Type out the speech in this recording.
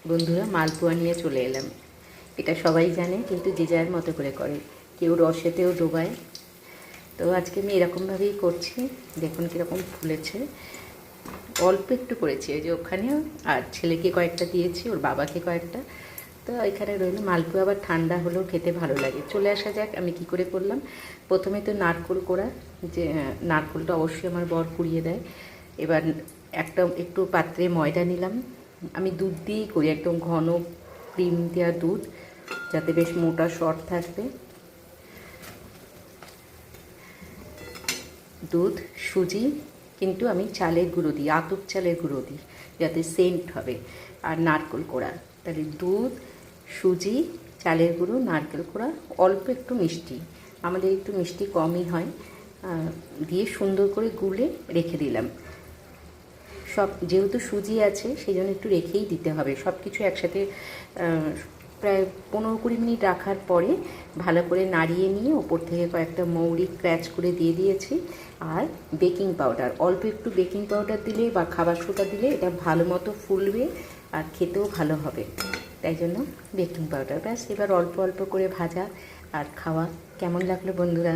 বন্ধুরা, মালপোয়া নিয়ে চলে এলাম। এটা সবাই জানে, কিন্তু যে যার মতো করে করে, কেউ রসেতেও ডোবায়। তো আজকে আমি এরকমভাবেই করছি। দেখুন কীরকম ফুলেছে। অল্প একটু করেছি, ওই যে ওখানেও, আর ছেলেকে কয়েকটা দিয়েছি, ওর বাবাকে কয়েকটা। তো এখানে রইল মালপোয়া। আবার ঠান্ডা হলেও খেতে ভালো লাগে। চলে আসা যাক আমি কি করে করলাম। প্রথমে তো নারকোল কোড়া, যে নারকোলটা অবশ্যই আমার বর কুড়িয়ে দেয়। এবার একটু পাত্রে ময়দা নিলাম। আমি দুধ দিয়েই করি, একদম ঘন ক্রিম দেওয়া দুধ, যাতে বেশ মোটা শর্ট থাকবে। দুধ, সুজি, কিন্তু আমি চালের গুঁড়ো দিই, আতপ চালের গুঁড়ো দিই, যাতে সেন্ট হবে। আর নারকেল কোড়া। তাহলে দুধ, সুজি, চালের গুঁড়ো, নারকেল কোড়া, অল্প একটু মিষ্টি, আমাদের একটু মিষ্টি কমই হয়, দিয়ে সুন্দর করে গুলে রেখে দিলাম। সব যেহেতু সুজি আছে, সেই জন্য একটু রেখেই দিতে হবে। সব কিছু একসাথে প্রায় 15-20 মিনিট রাখার পরে ভালো করে নাড়িয়ে নিয়ে ওপর থেকে কয়েকটা মৌরি ক্র্যাচ করে দিয়ে দিয়েছি। আর বেকিং পাউডার, অল্প একটু বেকিং পাউডার দিলে বা খাবার সোডা দিলে এটা ভালো মতো ফুলবে আর খেতেও ভালো হবে। তাই জন্য বেকিং পাউডার। ব্যাস, এবার অল্প অল্প করে ভাজা আর খাওয়া। কেমন লাগলো বন্ধুরা?